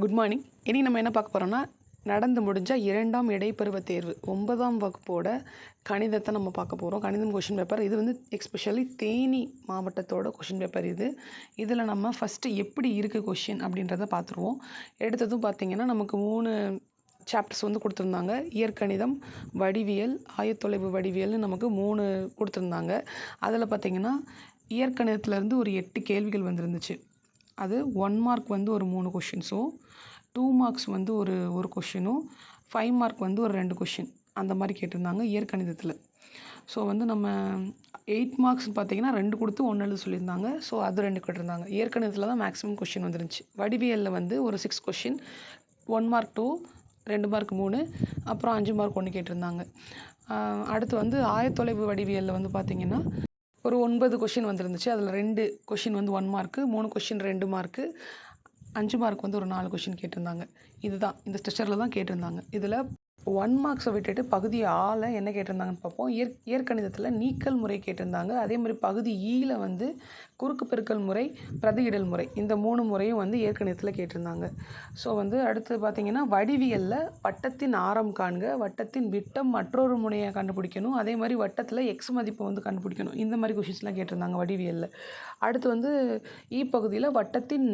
Good morning. இனி நம்ம என்ன பார்க்க போகிறோம்னா, நடந்து முடிஞ்ச 2ஆம் இடைப்பருவத் தேர்வு 9ஆம் வகுப்போட கணிதத்தை நம்ம பார்க்க போகிறோம். கணிதம் கொஷின் பேப்பர் இது வந்து எக்ஸ்பெஷலி தேனி மாவட்டத்தோட கொஷின் பேப்பர் இது. இதில் நம்ம ஃபஸ்ட்டு எப்படி இருக்குது கொஷின் அப்படின்றத பார்த்துருவோம். எடுத்ததும் பார்த்திங்கன்னா நமக்கு 3 சாப்டர்ஸ் வந்து கொடுத்துருந்தாங்க. இயற்கணிதம், வடிவியல், ஆயத்தொலைவு வடிவியல்னு நமக்கு 3 கொடுத்துருந்தாங்க. அதில் பார்த்திங்கன்னா இயற்கணிதத்துலேருந்து ஒரு 8 கேள்விகள் வந்துருந்துச்சு. அது 1 மார்க் வந்து ஒரு 3 கொஷின்ஸும், 2 மார்க்ஸ் வந்து ஒரு கொஷினும், 5 மார்க் வந்து ஒரு 2 கொஷின் அந்த மாதிரி கேட்டிருந்தாங்க இயற்கணிதத்தில். ஸோ வந்து நம்ம 8 மார்க்ஸ் பார்த்திங்கன்னா 2 கொடுத்து 1 எழுத சொல்லியிருந்தாங்க. ஸோ அது 2 கேட்டிருந்தாங்க. இயற்கணிதத்தில் தான் மேக்ஸிமம் கொஷின் வந்துருந்துச்சு. வடிவியலில் வந்து ஒரு 6 கொஷின், 1 மார்க் 2, 2 மார்க் 3, அப்புறம் 5 மார்க் 1 கேட்டிருந்தாங்க. அடுத்து வந்து ஆயத்தொலைவு வடிவியலில் வந்து பார்த்திங்கன்னா ஒரு 9 கொஷின் வந்துருந்துச்சு. அதில் 2 கொஷின் வந்து 1 மார்க்கு, 3 கொஷின் 2 மார்க்கு, 5 மார்க் வந்து ஒரு 4 கொஷின் கேட்டிருந்தாங்க. இதுதான் இந்த ஸ்ட்ரக்சரில் தான் கேட்டிருந்தாங்க. இதில் 1 மார்க்ஸை விட்டுட்டு பகுதி ஆல என்ன கேட்டிருந்தாங்கன்னு பார்ப்போம். இயற்கணிதத்தில் நீக்கல் முறை கேட்டிருந்தாங்க. அதே மாதிரி பகுதி ஈல வந்து குறுக்கு பெருக்கல் முறை, பிரதியிடல் முறை, இந்த 3 முறையும் வந்து இயற்கணிதத்தில் கேட்டிருந்தாங்க. ஸோ வந்து அடுத்து பார்த்திங்கன்னா வடிவியலில் வட்டத்தின் ஆரம் காண்க, வட்டத்தின் விட்டம் மற்றொரு முனையை கண்டுபிடிக்கணும், அதே மாதிரி வட்டத்தில் எக்ஸ் மதிப்பை வந்து கண்டுபிடிக்கணும். இந்த மாதிரி கொஷின்ஸ்லாம் கேட்டிருந்தாங்க வடிவியலில். அடுத்து வந்து பகுதியில் வட்டத்தின்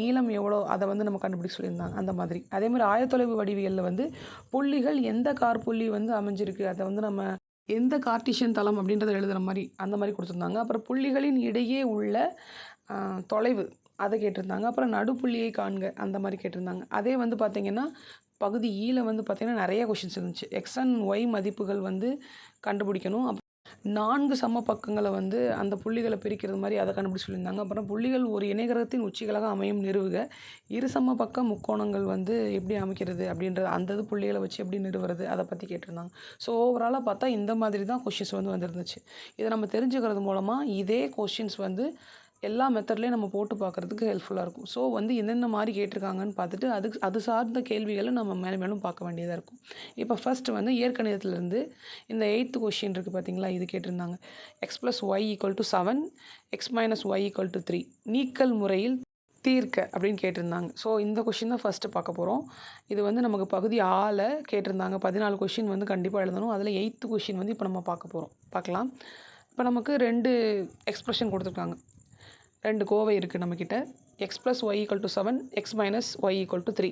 நீளம் எவ்வளோ அதை வந்து நம்ம கண்டுபிடிக்க சொல்லியிருந்தாங்க அந்த மாதிரி. அதே மாதிரி ஆயத்தொலைவு வடிவியலில் வந்து புள்ளிகள் எந்த காற்புள்ளி வந்து அமைஞ்சிருக்கு, அதை வந்து நம்ம எந்த கார்ட்டீசியன் தளம் அப்படின்றத எழுதுகிற மாதிரி அந்த மாதிரி கொடுத்துருந்தாங்க. அப்புறம் புள்ளிகளின் இடையே உள்ள தொலைவு அதை கேட்டிருந்தாங்க. அப்புறம் நடுப்புள்ளியை காண்க அந்த மாதிரி கேட்டிருந்தாங்க. அதே வந்து பார்த்திங்கன்னா பகுதி ஈல வந்து பார்த்திங்கன்னா நிறைய கொஷின்ஸ் இருந்துச்சு. எக்ஸ் அண்ட் ஒய் மதிப்புகள் வந்து கண்டுபிடிக்கணும். 4 சம பக்கங்களை வந்து அந்த புள்ளிகளை பிரிக்கிறது மாதிரி அதை கண்டுபிடிச்சி சொல்லியிருந்தாங்க. அப்புறம் புள்ளிகள் ஒரு இணைகரத்தின் உச்சிகளாக அமையும் நிறுவுக, இரு சம பக்க முக்கோணங்கள் வந்து எப்படி அமைக்கிறது அப்படின்றது, அந்த புள்ளிகளை வச்சு எப்படி நிறுவுறது அதை பற்றி கேட்டிருந்தாங்க. ஸோ ஓவராலாக பார்த்தா இந்த மாதிரி தான் கொஷின்ஸ் வந்து வந்துருந்துச்சு. இதை நம்ம தெரிஞ்சுக்கிறது மூலமாக இதே கொஷின்ஸ் வந்து எல்லா மெத்தட்லேயும் நம்ம போட்டு பார்க்குறதுக்கு ஹெல்ப்ஃபுல்லாக இருக்கும். ஸோ வந்து என்னென்ன மாதிரி கேட்டிருக்காங்கன்னு பார்த்துட்டு அது சார்ந்த கேள்விகளை நம்ம மேலும் பார்க்க வேண்டியதாக இருக்கும். இப்போ ஃபஸ்ட்டு வந்து இயற்கணிதத்துலேருந்து இந்த 8th கொஷின் இருக்குது பார்த்திங்களா, இது கேட்டிருந்தாங்க. x + y = 7, x - y = 3 நீக்கல் முறையில் தீர்க்க அப்படின்னு கேட்டிருந்தாங்க. ஸோ இந்த கொஷின் தான் ஃபஸ்ட்டு பார்க்க போகிறோம். இது வந்து நமக்கு பகுதி ஆல கேட்டிருந்தாங்க. 14 கொஷின் வந்து கண்டிப்பாக எழுதணும். அதில் 8th கொஷின் வந்து இப்போ நம்ம பார்க்கலாம். இப்போ நமக்கு 2 எக்ஸ்ப்ரெஷன் கொடுத்துருக்காங்க. 2 கோவை இருக்குது நம்மக்கிட்ட. x + y = 7, x - y = 3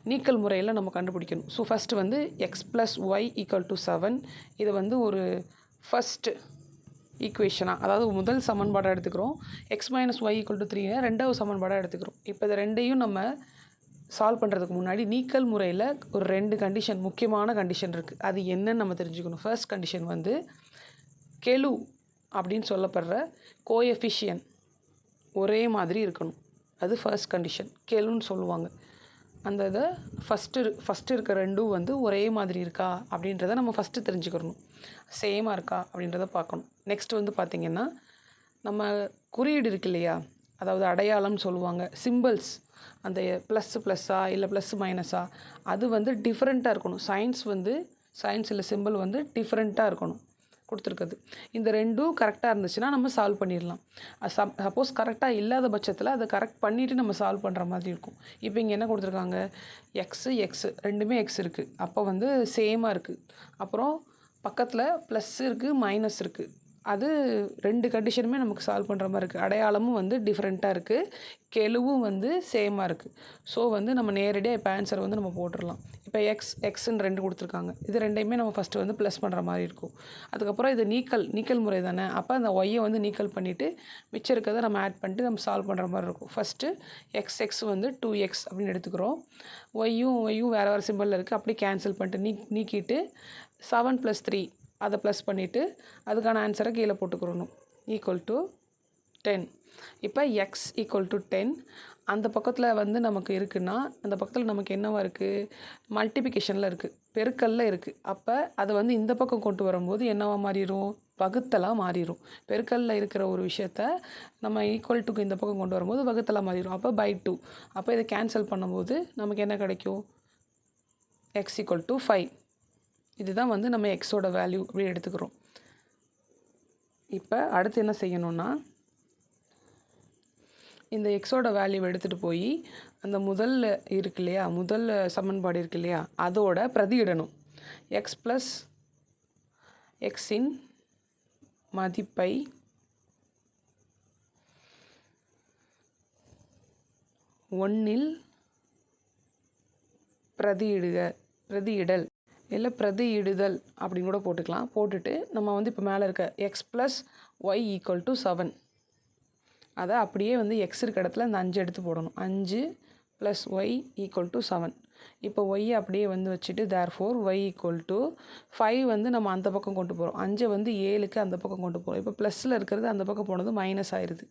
நீக்கல் முறையில் நம்ம கண்டுபிடிக்கணும். ஸோ ஃபஸ்ட்டு வந்து x + y = 7 இதை வந்து ஒரு ஃபஸ்ட்டு ஈக்குவேஷனாக, அதாவது முதல் சமன்பாடாக எடுத்துக்கிறோம். x - y = 3 ரெண்டாவது சமன்பாடாக எடுத்துக்கிறோம். இப்போ இது ரெண்டையும் நம்ம சால்வ் பண்ணுறதுக்கு முன்னாடி நீக்கல் முறையில் ஒரு 2 கண்டிஷன், முக்கியமான கண்டிஷன் இருக்குது. அது என்னன்னு நம்ம தெரிஞ்சுக்கணும். ஃபர்ஸ்ட் கண்டிஷன் வந்து கெழு அப்படின்னு சொல்லப்படுற கோஎஃபிஷியன் ஒரே மாதிரி இருக்கணும். அது ஃபர்ஸ்ட் கண்டிஷன், கெழுன்னு சொல்லுவாங்க. அந்த இதை ஃபஸ்ட்டு இருக்க 2 வந்து ஒரே மாதிரி இருக்கா அப்படின்றத நம்ம ஃபஸ்ட்டு தெரிஞ்சுக்கிறணும். சேமாக இருக்கா அப்படின்றத பார்க்கணும். நெக்ஸ்ட் வந்து பார்த்திங்கன்னா நம்ம குறியீடு இருக்கு இல்லையா, அதாவது அடையாளம்னு சொல்லுவாங்க, சிம்பிள்ஸ், அந்த ++ஆ இல்லை +- அது வந்து டிஃப்ரெண்ட்டாக இருக்கணும். சயின்ஸ் இல்லை சிம்பிள் வந்து டிஃப்ரெண்ட்டாக இருக்கணும் கொடுத்துருக்குது. இந்த 2ம் கரெக்டாக இருந்துச்சுன்னா நம்ம சால்வ் பண்ணிடலாம். சப்போஸ் கரெக்டாக இல்லாத பட்சத்தில் அதை கரெக்ட் பண்ணிவிட்டு நம்ம சால்வ் பண்ணுற மாதிரி இருக்கும். இப்போ இங்கே என்ன கொடுத்துருக்காங்க, எக்ஸ் ரெண்டுமே எக்ஸ் இருக்குது, அப்போ வந்து சேமாக இருக்குது. அப்புறம் பக்கத்தில் ப்ளஸ் இருக்குது, மைனஸ் இருக்குது. அது 2 கண்டிஷனுமே நமக்கு சால்வ் பண்ணுற மாதிரி இருக்குது. அடையாளமும் வந்து டிஃப்ரெண்ட்டாக இருக்குது, கெழுவும் வந்து சேமாக இருக்குது. ஸோ வந்து நம்ம நேரடியாக இப்போ ஆன்சரை வந்து நம்ம போட்டுடலாம். இப்போ எக்ஸ்ன்னு 2 கொடுத்துருக்காங்க. இது ரெண்டையுமே நம்ம ஃபஸ்ட்டு வந்து ப்ளஸ் பண்ணுற மாதிரி இருக்கும். அதுக்கப்புறம் இது நீக்கல் முறை தானே, அப்போ அந்த ஒய்யை வந்து நீக்கல் பண்ணிவிட்டு மிச்சம் இருக்கிறத நம்ம ஆட் பண்ணிட்டு நம்ம சால்வ் பண்ணுற மாதிரி இருக்கும். ஃபஸ்ட்டு எக்ஸ் வந்து 2x அப்படின்னு எடுத்துக்கிறோம். ஒய்யும் வேறு சிம்பிளில் இருக்குது, அப்படியே கேன்சல் பண்ணிட்டு நீக்கிட்டு 7 + 3 அதை ப்ளஸ் பண்ணிவிட்டு அதுக்கான ஆன்சரை கீழே போட்டுக்கிறணும், = 10. இப்போ x = 10 அந்த பக்கத்தில் வந்து நமக்கு இருக்குன்னா, அந்த பக்கத்தில் நமக்கு என்னவா இருக்குது, மல்டிப்ளிகேஷனில் இருக்குது, பெருக்கல்ல இருக்குது. அப்போ அதை வந்து இந்த பக்கம் கொண்டு வரும்போது என்னவா மாறிடும், வகுத்தலாக மாறிடும். பெருக்கல்ல இருக்கிற ஒரு விஷயத்த நம்ம ஈக்குவல் இந்த பக்கம் கொண்டு வரும்போது வகுத்தலாக மாறிடும். அப்போ /2. அப்போ இதை கேன்சல் பண்ணும்போது நமக்கு என்ன கிடைக்கும், x = 5. இதுதான் வந்து நம்ம எக்ஸோட வேல்யூ அப்படி எடுத்துக்கிறோம். இப்போ அடுத்து என்ன செய்யணும்னா, இந்த எக்ஸோட வேல்யூ எடுத்துகிட்டு போய் அந்த முதல்ல இருக்கு இல்லையா, முதல் சமன்பாடு இருக்கு இல்லையா, அதோட பிரதியிடணும். எக்ஸ் ப்ளஸ் எக்ஸின் மதிப்பை ஒன்றில் பிரதியிடல் இல்லை பிரதியிடுதல் அப்படின்னு கூட போட்டுக்கலாம். போட்டுட்டு நம்ம வந்து இப்போ மேலே இருக்க X plus Y equal to 7 அதை அப்படியே வந்து எக்ஸ் இருக்க இடத்துல இந்த 5 எடுத்து போடணும். 5 ப்ளஸ் ஒய் ஈக்குவல் டு 7. இப்போ ஒய்யை அப்படியே வந்து வச்சுட்டு தேர்ஃபோர் ஒய் ஈக்குவல் டு 5 வந்து நம்ம அந்த பக்கம் கொண்டு போகிறோம். 5 வந்து 7க்கு அந்த பக்கம் கொண்டு போகிறோம். இப்போ ப்ளஸில் இருக்கிறது அந்த பக்கம் போனது மைனஸ் ஆயிடுது.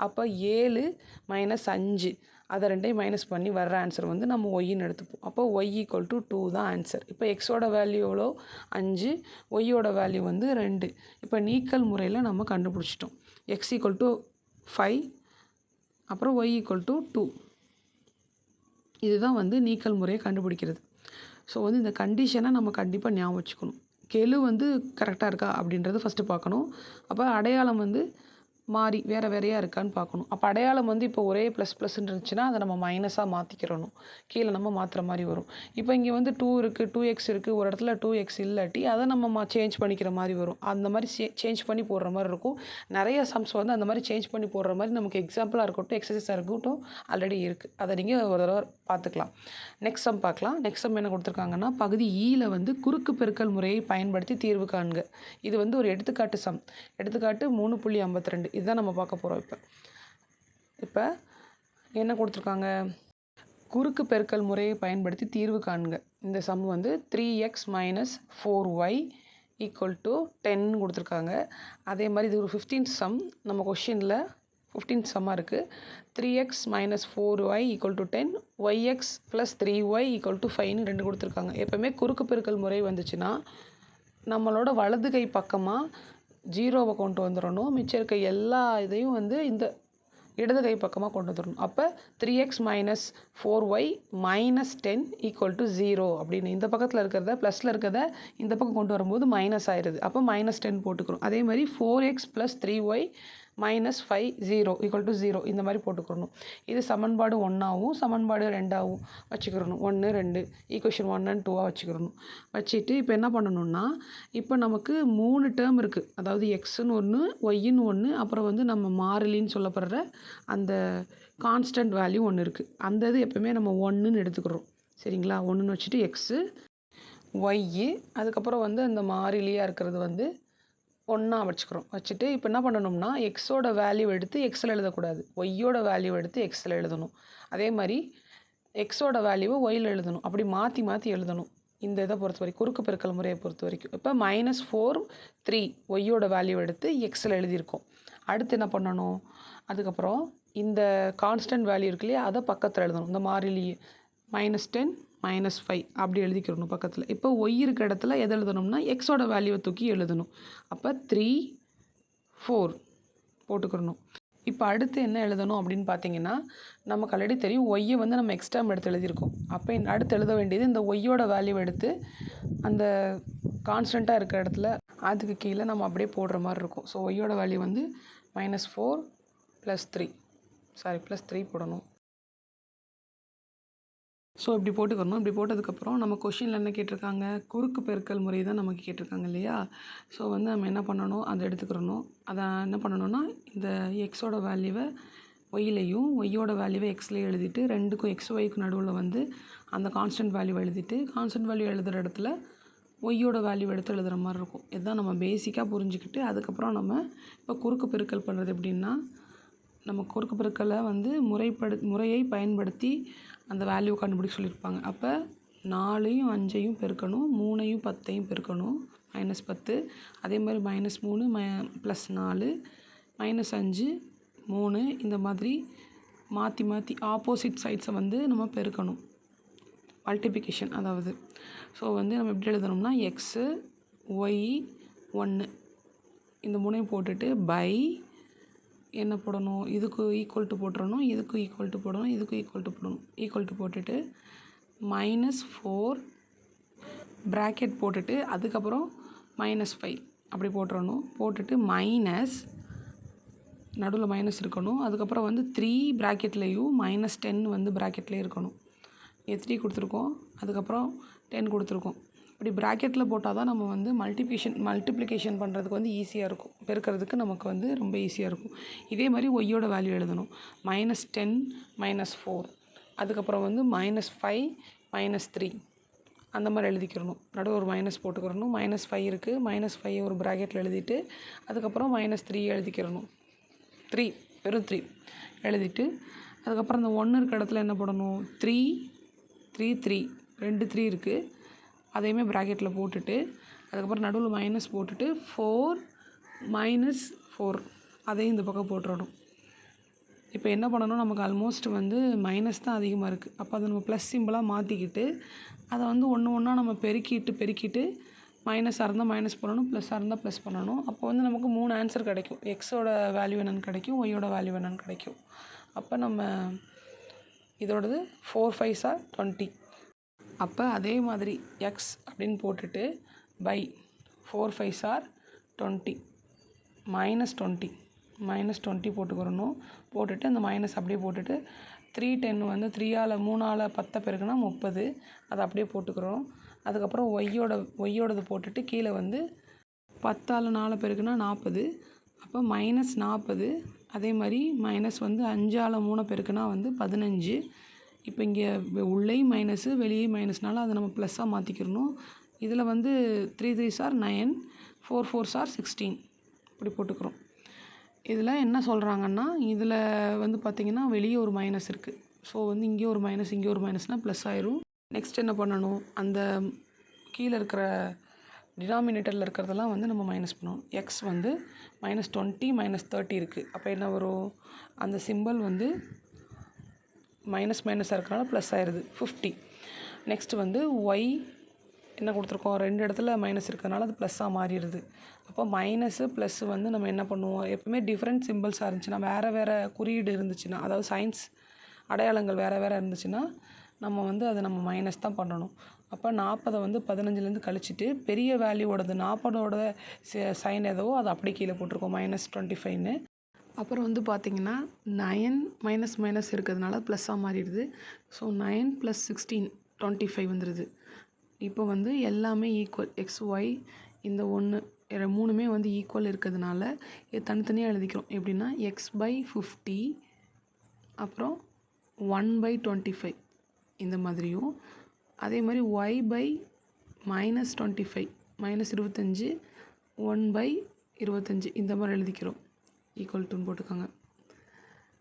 அப்போ 7 மைனஸ் 5 அதை ரெண்டையும் மைனஸ் பண்ணி வர்ற ஆன்சர் வந்து நம்ம ஒய்ன்னு எடுத்துப்போம். அப்போ ஒய் ஈக்குவல் டு 2 தான் ஆன்சர். இப்போ எக்ஸோட வேல்யூ எவ்வளோ 5, ஒய்யோட வேல்யூ வந்து 2. இப்போ நீக்கல் முறையில் நம்ம கண்டுபிடிச்சிட்டோம். எக்ஸ் ஈக்குவல் டு 5 அப்புறம் ஒய் ஈக்குவல் டு 2. இதுதான் வந்து நீக்கல் முறையை கண்டுபிடிக்கிறது. ஸோ வந்து இந்த கண்டிஷனை நம்ம கண்டிப்பாக ஞாபகம் வச்சுக்கணும். கெழு வந்து கரெக்டாக இருக்கா அப்படின்றத ஃபஸ்ட்டு பார்க்கணும். அப்போ அடையாளம் வந்து மாறி வேறு வேறையாக இருக்கான்னு பார்க்கணும். அப்போ அடையாளம் வந்து இப்போ ஒரே ப்ளஸ் ப்ளஸ்ன்னு இருந்துச்சுன்னா அதை நம்ம மைனஸாக மாற்றிக்கிறணும். கீழே நம்ம மாற்றுற மாதிரி வரும். இப்போ இங்கே வந்து 2 இருக்குது, 2x இருக்குது, ஒரு இடத்துல 2x இல்லாட்டி அதை நம்ம சேஞ்ச் பண்ணிக்கிற மாதிரி வரும். அந்த மாதிரி சேஞ்ச் பண்ணி போடுற மாதிரி இருக்கும். நிறைய சம்ஸ் வந்து அந்த மாதிரி சேஞ்ச் பண்ணி போடுற மாதிரி நமக்கு எக்ஸாம்பிளாக இருக்கட்டும், எக்ஸசைஸாக இருக்கட்டும் ஆல்ரெடி இருக்குது. அதை நீங்கள் ஒரு தடவை பார்த்துக்கலாம். நெக்ஸ்ட் சம் பார்க்கலாம். நெக்ஸ்ட் சம் என்ன கொடுத்துருக்காங்கன்னா, பகுதி ஈயில் வந்து குறுக்கு பெருக்கல் முறையை பயன்படுத்தி தீர்வு காண்க. இது வந்து ஒரு எடுத்துக்காட்டு சம். எடுத்துக்காட்டு 3.52. இதுதான் நம்ம பார்க்க போகிறோம். இப்போ என்ன கொடுத்துருக்காங்க, குறுக்கு பெருக்கல் முறையை பயன்படுத்தி தீர்வு காண்க. இந்த சம் வந்து 3x minus 4y equal to 10 கொடுத்துருக்காங்க. அதே மாதிரி இது ஒரு 15th சம். நம்ம கொஷினில் 15th சம்மாக இருக்குது. 3x minus 4y equal to 10, yx plus 3y equal to 5ன்னு 2 கொடுத்துருக்காங்க. எப்போவுமே குறுக்கு பெருக்கல் முறை வந்துச்சுன்னா நம்மளோட வலது கை பக்கமாக 0வை கொண்டு வந்துடணும். மிச்சம் இருக்க எல்லா இதையும் வந்து இந்த இடது கை பக்கமாக கொண்டு வந்துடணும். அப்போ 3x minus 4y minus 10 equal to 0 அப்படின்னு இந்த பக்கத்தில் இருக்கிறத ப்ளஸில் இருக்கிறத இந்த பக்கம் கொண்டு வரும்போது மைனஸ் ஆயிடுது. அப்போ மைனஸ் 10 போட்டுக்கிறோம். அதே மாதிரி 4x plus 3y minus 5 0 equal to 0 இந்த மாதிரி போட்டுக்கிறணும். இது சமன்பாடு 1ஆகவும் சமன்பாடு 2ஆகவும் வச்சுக்கிறணும். 1 2 ஈக்குவேஷன் 1 and 2ஆக வச்சுக்கிறணும். வச்சுட்டு இப்போ என்ன பண்ணணும்னா, இப்போ நமக்கு 3 டேர்ம் இருக்குது. அதாவது எக்ஸுன்னு ஒன்று, ஒய்ன்னு ஒன்று, அப்புறம் வந்து நம்ம மாறிலின்னு சொல்லப்படுற அந்த கான்ஸ்டன்ட் வேல்யூ ஒன்று இருக்குது. அந்த இது எப்போவுமே நம்ம 1ன்னு எடுத்துக்கிறோம். சரிங்களா? 1ன்னு வச்சுட்டு எக்ஸு ஒய்யு, அதுக்கப்புறம் வந்து அந்த மாறிலியாக இருக்கிறது வந்து ஒன்றா வச்சுக்கிறோம். வச்சுட்டு இப்போ என்ன பண்ணணும்னா, எக்ஸோட வேல்யூ எடுத்து எக்ஸில் எழுதக்கூடாது, ஒய்யோட வேல்யூ எடுத்து எக்ஸில் எழுதணும். அதே மாதிரி எக்ஸோட வேல்யூவை ஒய்யில் எழுதணும். அப்படி மாற்றி மாற்றி எழுதணும். இந்த இதை பொறுத்த வரைக்கும், குறுக்கு பெருக்கல் முறையை பொறுத்த வரைக்கும். இப்போ -4 3 ஒய்யோட வேல்யூ எடுத்து எக்ஸில் எழுதியிருக்கோம். அடுத்து என்ன பண்ணணும், அதுக்கப்புறம் இந்த கான்ஸ்டன்ட் வேல்யூ இருக்கு இல்லையா, அதை பக்கத்தில் எழுதணும். இந்த மாறிலி -10 -5 அப்படி எழுதிக்கிறணும் பக்கத்தில். இப்போ ஒய் இருக்க இடத்துல எது எழுதணும்னா, எக்ஸோட வேல்யூவை தூக்கி எழுதணும். அப்போ 3 4 போட்டுக்கிறணும். இப்போ அடுத்து என்ன எழுதணும் அப்படின்னு பார்த்தீங்கன்னா, நமக்கு ஆல்ரெடி தெரியும் ஒய்யை வந்து நம்ம எக்ஸ்ட்ராம் எடுத்து எழுதியிருக்கோம். அப்போ அடுத்து எழுத வேண்டியது இந்த ஒய்யோட வேல்யூ எடுத்து அந்த கான்ஸ்டண்ட்டாக இருக்கிற இடத்துல அதுக்கு கீழே நம்ம அப்படியே போடுற மாதிரி இருக்கும். ஸோ ஒய்யோட வேல்யூ வந்து -4 + 3 போடணும். ஸோ இப்படி போட்டுக்கணும். இப்படி போட்டதுக்கப்புறம் நம்ம கொஷினில் என்ன கேட்டிருக்காங்க, குறுக்கு பெருக்கல் முறை தான் நமக்கு கேட்டிருக்காங்க இல்லையா. ஸோ வந்து நம்ம என்ன பண்ணணும், அதை எடுத்துக்கிறணும். அதை என்ன பண்ணணும்னா, இந்த எக்ஸோட வேல்யூவை ஒய்யிலையும் ஒய்யோட வேல்யூவை எக்ஸ்லேயும் எழுதிட்டு, ரெண்டுக்கும் எக்ஸ் ஒய்க்கு நடுவில் வந்து அந்த கான்ஸ்டன்ட் வேல்யூ எழுதிட்டு, கான்ஸ்டன்ட் வேல்யூ எழுதுகிற இடத்துல ஒய்யோட வேல்யூ எடுத்து எழுதுகிற மாதிரி இருக்கும். இதுதான் நம்ம பேசிக்காக புரிஞ்சுக்கிட்டு, அதுக்கப்புறம் நம்ம இப்போ குறுக்கு பெருக்கல் பண்ணுறது எப்படின்னா, நம்ம குறுக்கு பெருக்கலை வந்து முறையை பயன்படுத்தி அந்த வேல்யூ கண்டுபிடிக்க சொல்லியிருப்பாங்க. அப்போ 4யும் 5யும் பெருக்கணும், 3யும் 10யும் பெருக்கணும், -10. அதே மாதிரி -3 +4 -5 3 இந்த மாதிரி மாற்றி மாற்றி ஆப்போசிட் சைட்ஸை வந்து நம்ம பெருக்கணும். மல்டிப்ளிகேஷன் அதாவது. ஸோ வந்து நம்ம எப்படி எழுதணும்னா, எக்ஸு ஒய் 1 இந்த 3யும் போட்டுட்டு பை என்ன போடணும், இதுக்கு ஈக்குவல் டு போட்டுறணும், இதுக்கு ஈக்குவல் டு போடணும், இதுக்கு ஈக்குவல் டு போடணும். ஈக்குவல் டு போட்டுட்டு -4 ப்ராக்கெட் போட்டுட்டு அதுக்கப்புறம் -5 அப்படி போட்டுறணும். போட்டுட்டு மைனஸ் நடுவில் மைனஸ் இருக்கணும். அதுக்கப்புறம் வந்து 3 ப்ராக்கெட்லேயும் -10 வந்து ப்ராக்கெட்லேயே இருக்கணும். 3 கொடுத்துருக்கோம், அதுக்கப்புறம் 10 கொடுத்துருக்கோம். இப்படி ப்ராக்கெட்டில் போட்டால் தான் நம்ம வந்து மல்டிப்ளிகேஷன் பண்ணுறதுக்கு வந்து ஈஸியாக இருக்கும். பெருக்கிறதுக்கு நமக்கு வந்து ரொம்ப ஈஸியாக இருக்கும். இதே மாதிரி ஒய்யோட வேல்யூ எழுதணும். -10 -4 அதுக்கப்புறம் வந்து -5 -3 அந்த மாதிரி எழுதிக்கிறணும். நடுவில் ஒரு மைனஸ் போட்டுக்கிறணும். -5 இருக்குது, -5 ஒரு ப்ராக்கெட்டில் எழுதிட்டு அதுக்கப்புறம் -3 எழுதிக்கிறணும். 3 வெறும் 3 எழுதிட்டு அதுக்கப்புறம் அந்த 1 இருக்க இடத்துல என்ன போடணும்? 3 3 3 2 3 இருக்குது, அதையுமே ப்ராக்கெட்டில் போட்டுட்டு அதுக்கப்புறம் நடுவில் மைனஸ் போட்டுட்டு 4 -4 அதையும் இந்த பக்கம் போட்டுறணும். இப்போ என்ன பண்ணணும், நமக்கு ஆல்மோஸ்ட் வந்து மைனஸ் தான் அதிகமாக இருக்குது. அப்போ அதை நம்ம ப்ளஸ் சிம்பிளாக மாற்றிக்கிட்டு அதை வந்து ஒன்றா நம்ம பெருக்கிட்டு மைனஸாக இருந்தால் மைனஸ் பண்ணணும், ப்ளஸ்ஸாக இருந்தால் ப்ளஸ் பண்ணணும். அப்போ வந்து நமக்கு 3 ஆன்சர் கிடைக்கும். எக்ஸோட வேல்யூ என்னென்னு கிடைக்கும், ஒய்யோட வேல்யூ என்னென்னு கிடைக்கும். அப்போ நம்ம இதோடது 4 5s are 20. அப்போ அதே மாதிரி எக்ஸ் அப்படின்னு போட்டுட்டு பை 4 5s are 20 -20 போட்டுக்கிறணும். போட்டுட்டு அந்த மைனஸ் அப்படியே போட்டுட்டு 3 10 வந்து 3ஆல் 10 பெருக்குனா 30, அதை அப்படியே போட்டுக்கிறோம். அதுக்கப்புறம் ஒய்யோடது போட்டுட்டு கீழே வந்து 10ஆல் 4 பெருக்குனா 40, அப்போ -40. அதே மாதிரி மைனஸ் வந்து 5ஆல் 3 பெருக்குனா வந்து 15. இப்போ இங்கே உள்ளே மைனஸு வெளியே மைனஸ்னால அதை நம்ம ப்ளஸ்ஸாக மாற்றிக்கிறணும். இதில் வந்து 3 3s are 9, 4 4s are 16 இப்படி போட்டுக்கிறோம். இதில் என்ன சொல்கிறாங்கன்னா, இதில் வந்து பார்த்திங்கன்னா வெளியே ஒரு மைனஸ் இருக்குது. ஸோ வந்து இங்கே ஒரு மைனஸ் இங்கே ஒரு மைனஸ்னால் ப்ளஸ் ஆயிரும். நெக்ஸ்ட் என்ன பண்ணணும், அந்த கீழே இருக்கிற டினாமினேட்டரில் இருக்கிறதெல்லாம் வந்து நம்ம மைனஸ் பண்ணணும். எக்ஸ் வந்து -20 -30 இருக்குது. அப்போ என்ன வரும், அந்த சிம்பிள் வந்து மைனஸாக இருக்கிறனால ப்ளஸ் ஆயிடுது 50. நெக்ஸ்ட்டு வந்து ஒய் என்ன கொடுத்துருக்கோம், 2 இடத்துல மைனஸ் இருக்கிறதுனால அது ப்ளஸ்ஸாக மாறிடுது. அப்போ மைனஸு ப்ளஸ்ஸு வந்து நம்ம என்ன பண்ணுவோம், எப்பவுமே டிஃப்ரெண்ட் சிம்பிள்ஸாக இருந்துச்சுன்னா, வேறு குறியீடு இருந்துச்சுன்னா, அதாவது சயின்ஸ் அடையாளங்கள் வேறு இருந்துச்சுன்னா நம்ம வந்து அதை நம்ம மைனஸ் தான் பண்ணணும். அப்போ 40 வந்து 15லேருந்து கழிச்சிட்டு பெரிய வேல்யூவோடது 40ஓட சைன் எதோ அதை அப்படி கீழே போட்டிருக்கோம் -25ன்னு. அப்புறம் வந்து பார்த்திங்கன்னா 9 மைனஸ் இருக்கிறதுனால ப்ளஸ்ஸாக மாறிடுது. ஸோ 9 + 16 25 வந்துடுது. இப்போ வந்து எல்லாமே ஈக்குவல், எக்ஸ் ஒய் இந்த 1 3மே வந்து ஈக்குவல் இருக்கிறதுனால இது தனித்தனியாக எழுதிக்கிறோம். எப்படின்னா x/50 அப்புறம் 1/25 இந்த மாதிரியும், அதே மாதிரி y/-25 -25 1/25 இந்த மாதிரி எழுதிக்கிறோம். ஈக்குவல் போட்டுக்கோங்க.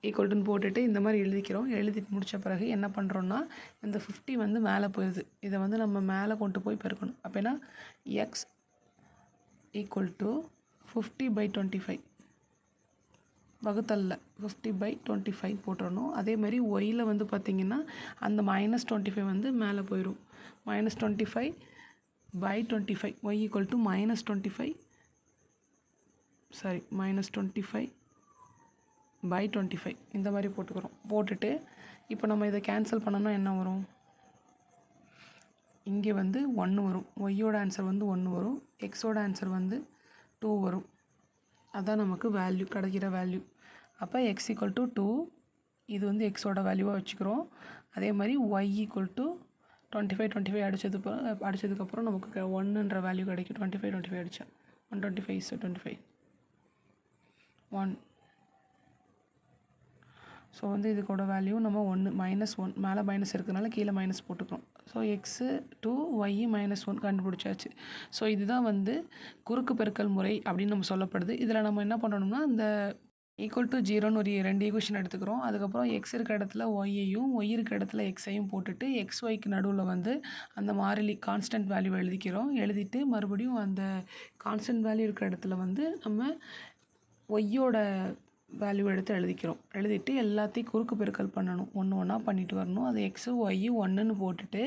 ஈக்குவல்ட்டுன்னு போட்டுட்டு இந்த மாதிரி எழுதிட்டு முடித்த பிறகு என்ன பண்ணுறோன்னா, இந்த 50 வந்து மேலே போயிடுது. இதை வந்து நம்ம மேலே கொண்டு போய் பெருக்கணும். அப்படின்னா எக்ஸ் = 50/25 வகுத்தல்ல 50/25 போட்டுறணும். அதே மாதிரி ஒயில் வந்து பார்த்திங்கன்னா அந்த -25 வந்து மேலே போயிடும். -25/25 y = -25/25 இந்த மாதிரி போட்டுக்கிறோம். போட்டுட்டு இப்போ நம்ம இதை கேன்சல் பண்ணோம்னா என்ன வரும், இங்கே வந்து 1 வரும். ஒய்யோட ஆன்சர் வந்து 1 வரும், எக்ஸோட ஆன்சர் வந்து 2 வரும். அதான் நமக்கு வேல்யூ கிடைக்கிற வேல்யூ. அப்போ x = 2, இது வந்து எக்ஸோட வேல்யூவாக வச்சுக்கிறோம். அதே மாதிரி y = 25 அடித்ததுக்கப்புறம் நமக்கு 1ன்ற வேல்யூ கிடைக்கும். 25 அடித்தா 125 is 25 1. ஸோ வந்து இதுக்கோட வேல்யூ நம்ம -1 மேலே மைனஸ் இருக்கிறதுனால கீழே மைனஸ் போட்டுக்கிறோம். ஸோ எக்ஸு 2 ஒய் -1 கண்டுபிடிச்சாச்சு. ஸோ இதுதான் வந்து குறுக்கு பெருக்கல் முறை அப்படின்னு நம்ம சொல்லப்படுது. இதில் நம்ம என்ன பண்ணணும்னா, இந்த =0ன்னு ஒரு 2 ஈக்குவேஷன் எடுத்துக்கிறோம். அதுக்கப்புறம் எக்ஸ் இருக்கிற இடத்துல ஒய்யையும் ஒய் இருக்கிற இடத்துல எக்ஸையும் போட்டுட்டு எக்ஸ் ஒய்க்கு நடுவில் வந்து அந்த மாறிலி கான்ஸ்டன்ட் வேல்யூ எழுதிட்டு மறுபடியும் அந்த கான்ஸ்டன்ட் வேல்யூ இருக்கிற இடத்துல வந்து நம்ம ஒய்யோட வேல்யூ எடுத்து எழுதிட்டு எல்லாத்தையும் குறுக்கு பெருக்கல் பண்ணணும். ஒன்றா பண்ணிட்டு வரணும். அது எக்ஸு ஒய்யு 1ன்னு போட்டுட்டு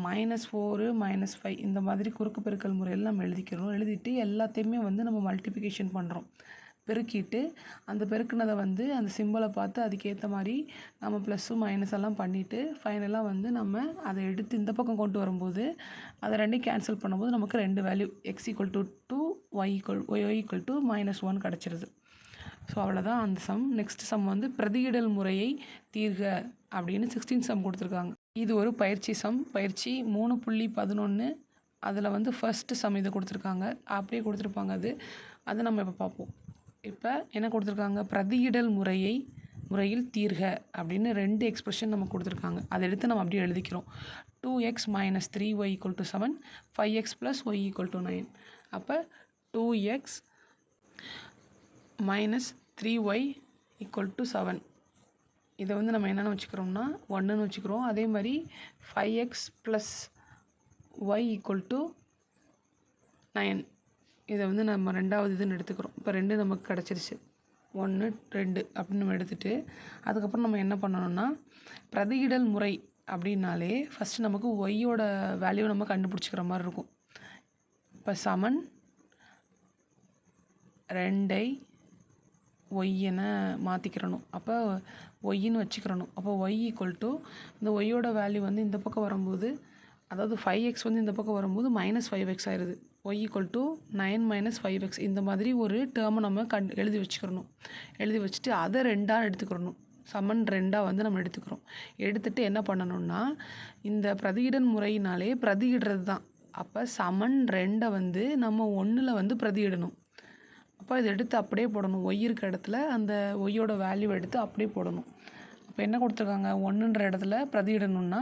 -4 -5 இந்த மாதிரி குறுக்கு பெருக்கல் முறையில் நம்ம எழுதிட்டு எல்லாத்தையுமே வந்து நம்ம மல்டிப்ளிகேஷன் பண்ணுறோம். பெருக்கிட்டு அந்த பெருக்குனதை வந்து அந்த சிம்பிளை பார்த்து அதுக்கேற்ற மாதிரி நம்ம ப்ளஸ்ஸு மைனஸ் எல்லாம் பண்ணிவிட்டு ஃபைனலாக வந்து நம்ம அதை எடுத்து இந்த பக்கம் கொண்டு வரும்போது அதை ரெண்டையும் கேன்சல் பண்ணும்போது நமக்கு 2 வேல்யூ x = 2 y = -1 கிடச்சிருது. ஸோ அவ்வளோதான் அந்த சம். நெக்ஸ்ட் சம் வந்து பிரதியிடல் முறையை தீர்க அப்படின்னு 16 சம் கொடுத்துருக்காங்க. இது ஒரு பயிற்சி சம். பயிற்சி 3.11 அதில் வந்து ஃபஸ்ட்டு சம் இது கொடுத்துருக்காங்க. அப்படியே கொடுத்துருப்பாங்க அது நம்ம இப்போ பார்ப்போம். இப்போ என்ன கொடுத்துருக்காங்க, பிரதியிடல் முறையில் தீர்க அப்படின்னு 2 எக்ஸ்பிரஷன் நம்ம கொடுத்துருக்காங்க. அதை எடுத்து நம்ம அப்படியே எழுதிக்கிறோம். 2x - 3y = 7, 5x + y = 9. அப்போ 2x - 3y = 7. இதை வந்து நம்ம என்னென்னு வச்சுக்கிறோம்னா 1ன்னு வச்சுக்கிறோம். அதே மாதிரி 5x + y = 9. இதை வந்து நம்ம ரெண்டாவது இதுன்னு எடுத்துக்கிறோம். இப்போ 2 நமக்கு கிடச்சிருச்சு. 1 2 அப்படின்னு நம்ம எடுத்துகிட்டு அதுக்கப்புறம் நம்ம என்ன பண்ணணும்னா, பிரதியிடல் முறை அப்படின்னாலே ஃபஸ்ட்டு நமக்கு ஒய்யோட வேல்யூ நம்ம கண்டுபிடிச்சிக்கிற மாதிரி இருக்கும். இப்போ சமன் 2ஐ ஒய்யென மாற்றிக்கிறணும். அப்போ ஒய்ன்னு வச்சுக்கிறணும். அப்போ ஒய் = இந்த ஒய்யோட வேல்யூ வந்து இந்த பக்கம் வரும்போது, அதாவது 5x வந்து இந்த பக்கம் வரும்போது -5x ஆயிடுது. y = 9 - 5x. இந்த மாதிரி ஒரு டேர்மை நம்ம எழுதி வச்சுக்கிறணும். எழுதி வச்சுட்டு அதை 2ஆக எடுத்துக்கிறணும். சமன் 2ஆக வந்து நம்ம எடுத்துக்கிறோம். எடுத்துகிட்டு என்ன பண்ணணும்னா, இந்த பிரதியிடல் முறையினாலே பிரதியிடுறது தான். அப்போ சமன் 2ஐ வந்து நம்ம 1ல் வந்து பிரதியிடணும். அப்போ இதை எடுத்து அப்படியே போடணும். ஒய் இருக்க இடத்துல அந்த ஒய்யோட வேல்யூ எடுத்து அப்படியே போடணும். இப்போ என்ன கொடுத்துருக்காங்க, 1ன்ற இடத்துல பிரதியிடணும்னா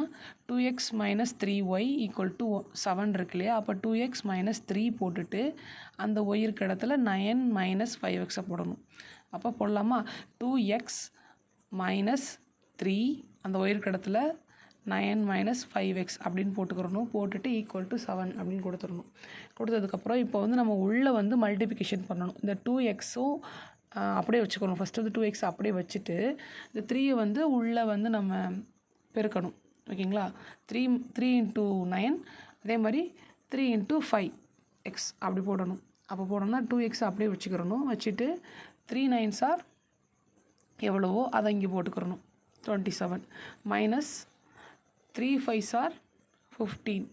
2x - 3y = 7 இருக்கு இல்லையா. அப்போ 2x - 3 போட்டுட்டு அந்த ஒய் இருக்க இடத்துல 9 - 5x போடணும். அப்போ போடலாமா, 2x - 3 அந்த ஒய் இருக்க இடத்துல 9 - 5x அப்படின்னு போட்டுக்கிறணும். போட்டுட்டு = 7 அப்படின்னு கொடுத்துடணும். கொடுத்ததுக்கப்புறம் இப்போ வந்து நம்ம உள்ளே வந்து மல்டிப்ளிகேஷன் பண்ணணும். இந்த 2xம் அப்படியே வச்சுக்கணும். ஃபஸ்ட்டு வந்து 2x அப்படியே வச்சுட்டு இந்த 3 வந்து உள்ளே வந்து நம்ம பெருக்கணும். ஓகேங்களா. 3 × 9 அதே மாதிரி 3 × 5x அப்படி போடணும். அப்போ போடணும்னா 2x அப்படியே வச்சுக்கிறணும். வச்சுட்டு 3 9s are எவ்வளவோ அதை இங்கே போட்டுக்கிறணும். 27 -3 5s are 15.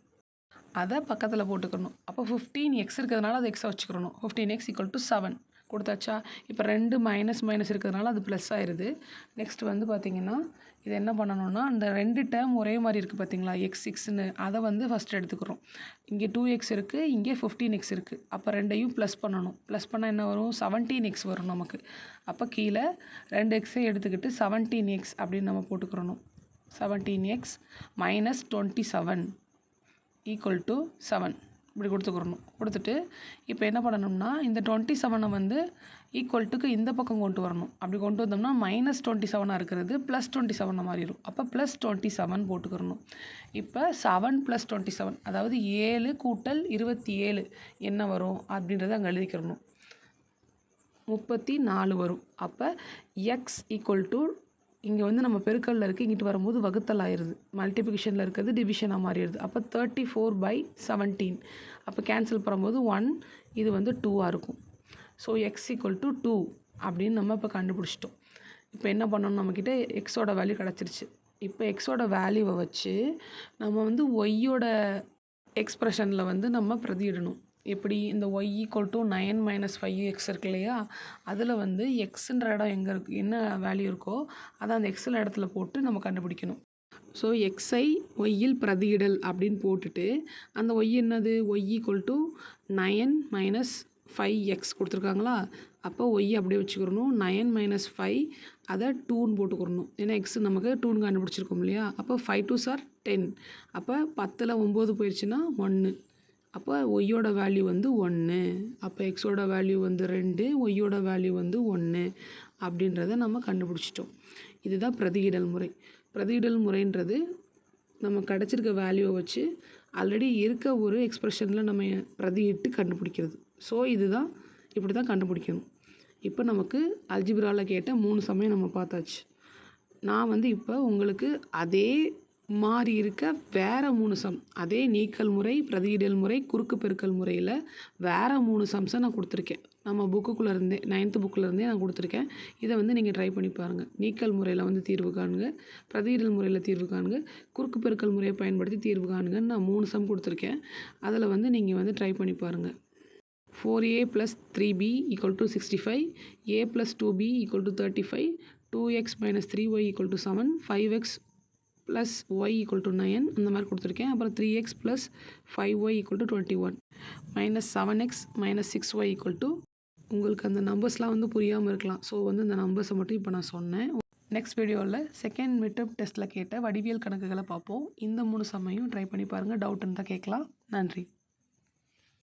அதை பக்கத்தில் போட்டுக்கணும். அப்போ 15x இருக்கிறதுனால அது எக்ஸை வச்சுக்கிறணும். 15x = 7 கொடுத்தாச்சா. இப்போ 2 மைனஸ் இருக்கிறதுனால அது ப்ளஸ் ஆயிடுது. நெக்ஸ்ட் வந்து பார்த்திங்கன்னா இது என்ன பண்ணணும்னா, அந்த 2 டேர்ம் ஒரே மாதிரி இருக்குது பார்த்திங்களா, x6ன்னு அதை வந்து ஃபஸ்ட்டு எடுத்துக்கிறோம். இங்கே 2x இருக்குது, இங்கே 15x இருக்குது. அப்போ 2ஐயும் ப்ளஸ் பண்ணணும். ப்ளஸ் பண்ணால் என்ன வரும், 17x வரும் நமக்கு. அப்போ கீழே 2xஐ எடுத்துக்கிட்டு 17x அப்படின்னு நம்ம போட்டுக்கிறணும். 17x - 27 = 7 இப்படி கொடுத்துக்கிறணும். கொடுத்துட்டு இப்போ என்ன பண்ணணும்னா, இந்த 27 வந்து ஈக்குவல்ட்டுக்கு இந்த பக்கம் கொண்டு வரணும். அப்படி கொண்டு வந்தோம்னா -27 இருக்கிறது +27 மாறிடும். அப்போ +27 போட்டுக்கிறணும். இப்போ 7 + 27 அதாவது 7 + 27 என்ன வரும் அப்படின்றத அங்கே எழுதிக்கிறணும். 34 வரும். அப்போ x = இங்கே வந்து நம்ம பெருக்கல்ல இருக்குது, இங்கிட்டு வரும்போது வகுத்தல் ஆயிடுது. மல்டிப்ளிகேஷனில் இருக்கிறது டிவிஷனாக மாறிடுது. அப்போ 34/17. அப்போ கேன்சல் பண்ணும்போது 1 இது வந்து 2ஆக இருக்கும். ஸோ x = 2 அப்படின்னு நம்ம இப்போ கண்டுபிடிச்சிட்டோம். இப்போ என்ன பண்ணணும், நம்மக்கிட்ட எக்ஸோட வேல்யூ கிடச்சிருச்சு. இப்போ எக்ஸோட வேல்யூவை வச்சு நம்ம வந்து ஒய்யோட எக்ஸ்ப்ரெஷனில் வந்து நம்ம பிரதியிடணும். எப்படி, இந்த y = 9 - 5x இருக்கு இல்லையா, அதில் வந்து எக்ஸுன்ற இடம் எங்கே இருக்குது, என்ன வேல்யூ இருக்கோ அதை அந்த எக்ஸில் இடத்துல போட்டு நம்ம கண்டுபிடிக்கணும். ஸோ எக்ஸை ஒய்யில் பிரதியிடல் அப்படின்னு போட்டுட்டு அந்த ஒய் என்னது, y = 9 - 5x கொடுத்துருக்காங்களா. அப்போ ஒய் அப்படியே வச்சுக்கிறணும். 9 - 5 அதை 2ன்னு போட்டுக்கிறணும். ஏன்னா எக்ஸ் நமக்கு 2ன்னு கண்டுபிடிச்சிருக்கோம் இல்லையா. அப்போ 5 2s are 10. அப்போ 10ல் 9 போயிடுச்சுன்னா 1. அப்போ ஒய்யோட வேல்யூ வந்து 1. அப்போ எக்ஸோட வேல்யூ வந்து 2, ஒய்யோட வேல்யூ வந்து 1 அப்படின்றத நம்ம கண்டுபிடிச்சிட்டோம். இதுதான் பிரதியிடல் முறை. பிரதியிடல் முறைன்றது நம்ம கிடச்சிருக்க வேல்யூவை வச்சு ஆல்ரெடி இருக்க ஒரு எக்ஸ்ப்ரெஷனில் நம்ம பிரதியிட்டு கண்டுபிடிக்கிறது. ஸோ இதுதான் இப்படி தான் கண்டுபிடிக்கணும். இப்போ நமக்கு அல்ஜிப்ராவில் கேட்ட 3 சமயம் நம்ம பார்த்தாச்சு. நான் வந்து இப்போ உங்களுக்கு அதே மாறி இருக்க வேறு 3 சம், அதே நீக்கல் முறை, பிரதியிடல் முறை, குறுக்கு பெருக்கல் முறையில் வேறு 3 சம்ஸை நான் கொடுத்துருக்கேன். நம்ம புக்குக்குள்ளே இருந்தே 9th புக்கில் இருந்தே நான் கொடுத்துருக்கேன். இதை வந்து நீங்கள் ட்ரை பண்ணி பாருங்கள். நீக்கல் முறையில் வந்து தீர்வு காணுங்க, பிரதியிடல் முறையில் தீர்வு காணுங்க, குறுக்கு பெருக்கல் முறையை பயன்படுத்தி தீர்வு காணுங்கன்னு நான் 3 சம் கொடுத்துருக்கேன். அதில் வந்து நீங்கள் வந்து ட்ரை பண்ணி பாருங்கள். 4a + 3b = 65, a + 2b = 35, 2x - 3y = 7, 5x + y = 9 அந்த மாதிரி கொடுத்துருக்கேன். அப்புறம் 3x + 5y = 21, -7x - 6y உங்களுக்கு அந்த நம்பர்ஸ்லாம் வந்து புரியாமல் இருக்கலாம். ஸோ வந்து இந்த நம்பர்ஸை மட்டும் இப்போ நான் சொன்னேன். நெக்ஸ்ட் வீடியோவில் செகண்ட் மிட்டம் டெஸ்ட்டில் கேட்ட வடிவியல் கணக்குகளை பார்ப்போம். இந்த 3 சம்மையும் ட்ரை பண்ணி பாருங்கள். டவுட் இருந்தால் கேட்கலாம். நன்றி.